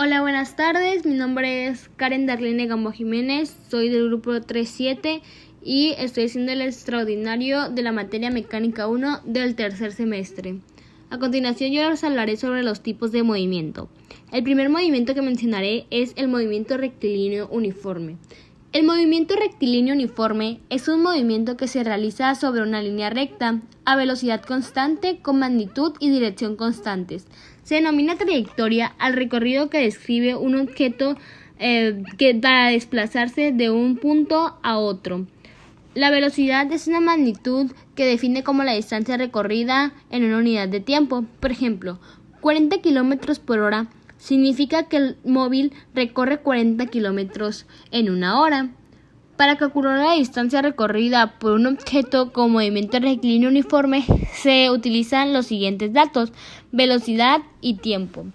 Hola, buenas tardes. Mi nombre es Karen Darlene Gamboa Jiménez. Soy del grupo 3-7 y estoy haciendo el extraordinario de la materia Mecánica 1 del tercer semestre. A continuación yo les hablaré sobre los tipos de movimiento. El primer movimiento que mencionaré es el movimiento rectilíneo uniforme. El movimiento rectilíneo uniforme es un movimiento que se realiza sobre una línea recta, a velocidad constante, con magnitud y dirección constantes. Se denomina trayectoria al recorrido que describe un objeto para desplazarse de un punto a otro. La velocidad es una magnitud que define como la distancia recorrida en una unidad de tiempo. Por ejemplo, 40 km por hora significa que el móvil recorre 40 km en una hora. Para calcular la distancia recorrida por un objeto con movimiento rectilíneo uniforme se utilizan los siguientes datos: velocidad y tiempo.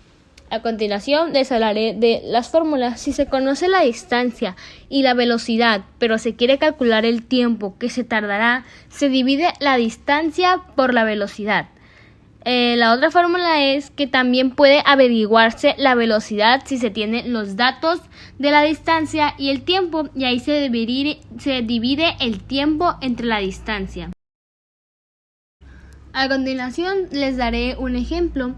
A continuación les hablaré de las fórmulas. Si se conoce la distancia y la velocidad, pero se quiere calcular el tiempo que se tardará, se divide la distancia por la velocidad. La otra fórmula es que también puede averiguarse la velocidad si se tienen los datos de la distancia y el tiempo, y ahí se divide el tiempo entre la distancia. A continuación les daré un ejemplo.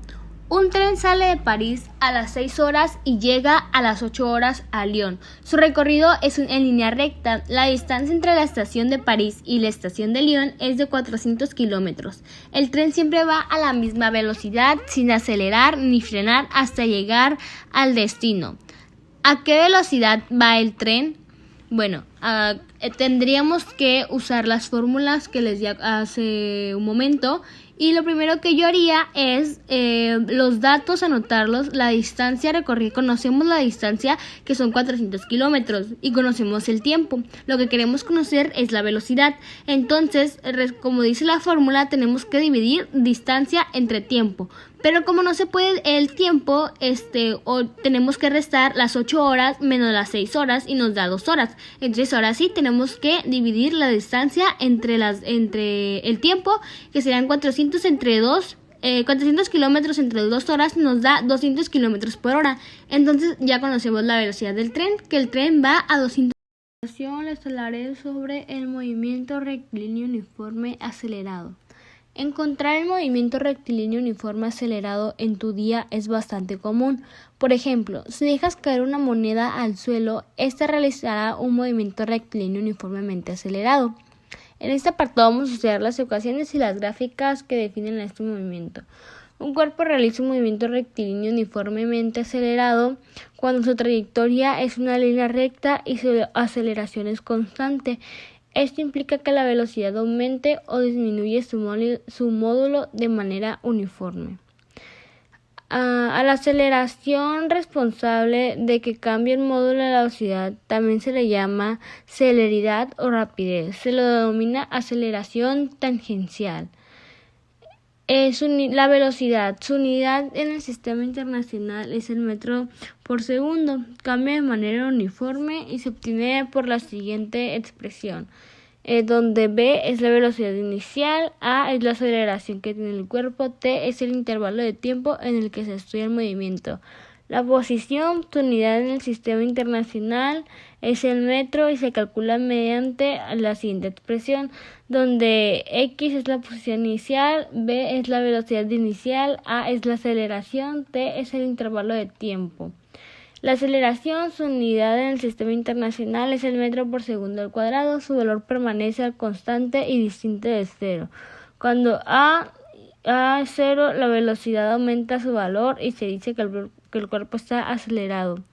Un tren sale de París a las 6 horas y llega a las 8 horas a Lyon. Su recorrido es en línea recta. La distancia entre la estación de París y la estación de Lyon es de 400 kilómetros. El tren siempre va a la misma velocidad, sin acelerar ni frenar hasta llegar al destino. ¿A qué velocidad va el tren? Bueno, tendríamos que usar las fórmulas que les di hace un momento. Y lo primero que yo haría es los datos, anotarlos, la distancia recorrida. Conocemos la distancia, que son 400 kilómetros, y conocemos el tiempo. Lo que queremos conocer es la velocidad. Entonces, como dice la fórmula, tenemos que dividir distancia entre tiempo. Pero como no se puede el tiempo, tenemos que restar las 8 horas menos las 6 horas y nos da 2 horas. Entonces ahora sí tenemos que dividir la distancia entre el tiempo, que serían 400 kilómetros entre 2 horas nos da 200 kilómetros por hora. Entonces ya conocemos la velocidad del tren, que el tren va a 200. A continuación les hablaré sobre el movimiento rectilíneo uniforme acelerado. Encontrar el movimiento rectilíneo uniforme acelerado en tu día es bastante común. Por ejemplo, si dejas caer una moneda al suelo, esta realizará un movimiento rectilíneo uniformemente acelerado. En este apartado vamos a estudiar las ecuaciones y las gráficas que definen este movimiento. Un cuerpo realiza un movimiento rectilíneo uniformemente acelerado cuando su trayectoria es una línea recta y su aceleración es constante. Esto implica que la velocidad aumente o disminuye su módulo de manera uniforme. A la aceleración responsable de que cambie el módulo de la velocidad también se le llama celeridad o rapidez. Se lo denomina aceleración tangencial. La velocidad, su unidad en el sistema internacional es el metro por segundo. Cambia de manera uniforme y se obtiene por la siguiente expresión, donde b es la velocidad inicial, a es la aceleración que tiene el cuerpo, t es el intervalo de tiempo en el que se estudia el movimiento. La posición, su unidad en el sistema internacional, es el metro y se calcula mediante la siguiente expresión, donde x es la posición inicial, b es la velocidad inicial, a es la aceleración, t es el intervalo de tiempo. La aceleración, su unidad en el sistema internacional, es el metro por segundo al cuadrado. Su valor permanece al constante y distinto de cero. Cuando a es cero, la velocidad aumenta su valor y se dice que el cuerpo está acelerado.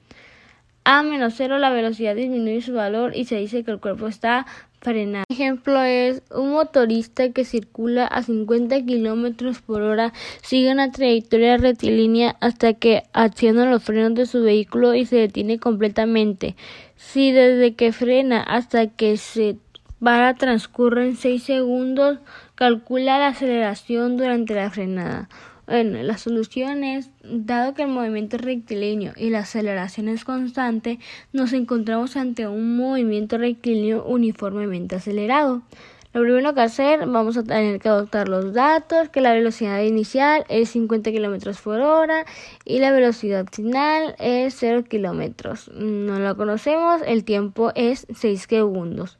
A menos cero, la velocidad disminuye su valor y se dice que el cuerpo está frenado. Un ejemplo es un motorista que circula a 50 km por hora, sigue una trayectoria rectilínea hasta que acciona los frenos de su vehículo y se detiene completamente. Si desde que frena hasta que se para transcurren 6 segundos, calcula la aceleración durante la frenada. Bueno, la solución es, dado que el movimiento es rectilíneo y la aceleración es constante, nos encontramos ante un movimiento rectilíneo uniformemente acelerado. Lo primero que hacer, vamos a tener que adoptar los datos, que la velocidad inicial es 50 km por hora y la velocidad final es 0 km. No lo conocemos, el tiempo es 6 segundos.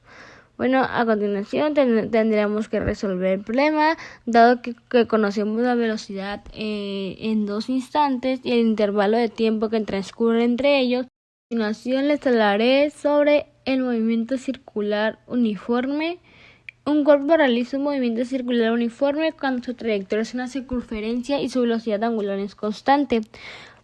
Bueno, a continuación tendríamos que resolver el problema, dado que conocemos la velocidad en 2 instantes y el intervalo de tiempo que transcurre entre ellos. A continuación les hablaré sobre el movimiento circular uniforme. Un cuerpo realiza un movimiento circular uniforme cuando su trayectoria es una circunferencia y su velocidad angular es constante.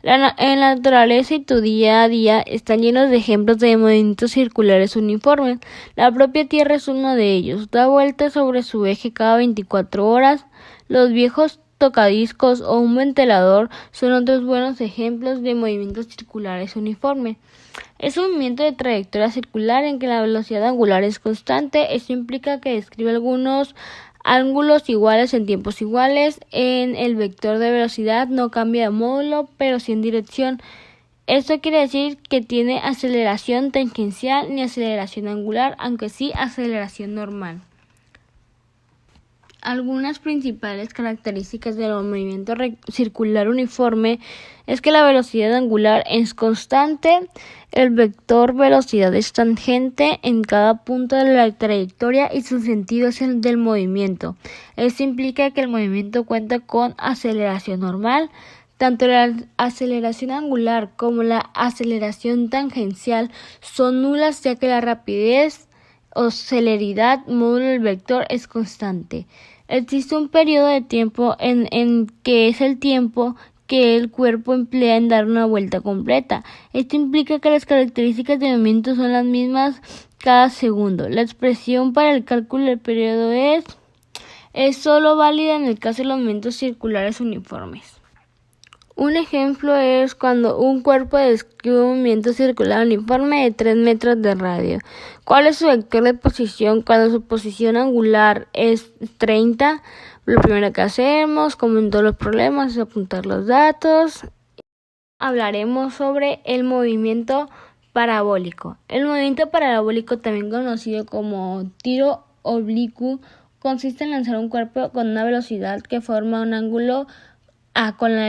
En la naturaleza y tu día a día están llenos de ejemplos de movimientos circulares uniformes. La propia Tierra es uno de ellos. Da vueltas sobre su eje cada 24 horas. Los viejos tocadiscos o un ventilador son otros buenos ejemplos de movimientos circulares uniformes. Es un movimiento de trayectoria circular en que la velocidad angular es constante. Esto implica que describe algunos ángulos iguales en tiempos iguales. En el vector de velocidad no cambia de módulo, pero sí en dirección. Esto quiere decir que tiene aceleración tangencial ni aceleración angular, aunque sí aceleración normal. Algunas principales características del movimiento circular uniforme es que la velocidad angular es constante, el vector velocidad es tangente en cada punto de la trayectoria y su sentido es el del movimiento. Esto implica que el movimiento cuenta con aceleración normal. Tanto la aceleración angular como la aceleración tangencial son nulas, ya que la rapidez o celeridad módulo del vector es constante. Existe un periodo de tiempo en que es el tiempo que el cuerpo emplea en dar una vuelta completa. Esto implica que las características de movimiento son las mismas cada segundo. La expresión para el cálculo del periodo es solo válida en el caso de los movimientos circulares uniformes. Un ejemplo es cuando un cuerpo describe un movimiento circular uniforme de 3 metros de radio. ¿Cuál es su vector de posición cuando su posición angular es 30? Lo primero que hacemos, como en todos los problemas, es apuntar los datos. Hablaremos sobre el movimiento parabólico. El movimiento parabólico, también conocido como tiro oblicuo, consiste en lanzar un cuerpo con una velocidad que forma un ángulo con la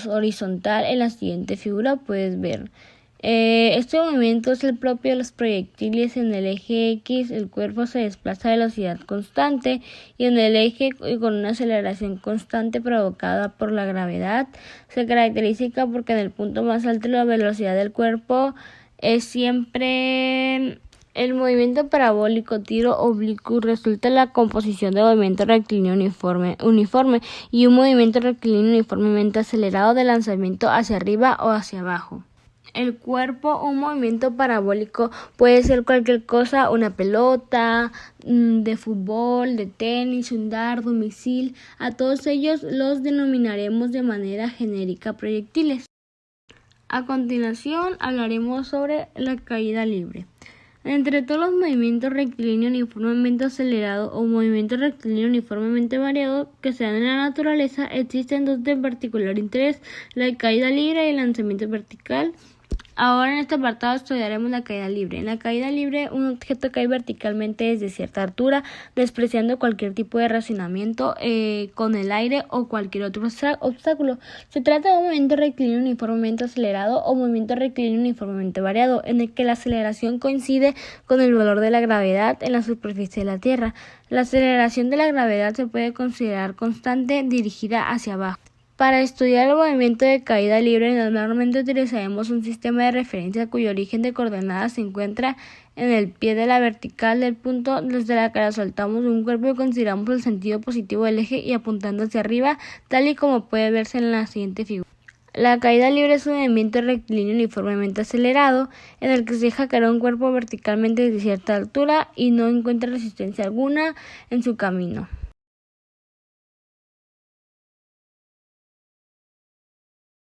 horizontal. En la siguiente figura puedes ver. Este movimiento es el propio de los proyectiles. En el eje X el cuerpo se desplaza a velocidad constante y en el eje con una aceleración constante provocada por la gravedad. Se caracteriza porque en el punto más alto la velocidad del cuerpo es siempre. El movimiento parabólico tiro oblicuo resulta en la composición de movimiento rectilíneo uniforme y un movimiento rectilíneo uniformemente acelerado de lanzamiento hacia arriba o hacia abajo. El cuerpo, un movimiento parabólico puede ser cualquier cosa, una pelota de fútbol, de tenis, un dardo, un misil. A todos ellos los denominaremos de manera genérica proyectiles. A continuación hablaremos sobre la caída libre. Entre todos los movimientos rectilíneos uniformemente acelerados o movimientos rectilíneos uniformemente variados que se dan en la naturaleza, existen dos de particular interés: la caída libre y el lanzamiento vertical. Ahora en este apartado estudiaremos la caída libre. En la caída libre, un objeto cae verticalmente desde cierta altura, despreciando cualquier tipo de relacionamiento con el aire o cualquier otro obstáculo. Se trata de un movimiento rectilíneo uniformemente acelerado o movimiento rectilíneo uniformemente variado, en el que la aceleración coincide con el valor de la gravedad en la superficie de la Tierra. La aceleración de la gravedad se puede considerar constante dirigida hacia abajo. Para estudiar el movimiento de caída libre, normalmente utilizaremos un sistema de referencia cuyo origen de coordenadas se encuentra en el pie de la vertical del punto desde la que soltamos un cuerpo y consideramos el sentido positivo del eje y apuntando hacia arriba, tal y como puede verse en la siguiente figura. La caída libre es un movimiento rectilíneo uniformemente acelerado en el que se deja caer un cuerpo verticalmente desde cierta altura y no encuentra resistencia alguna en su camino.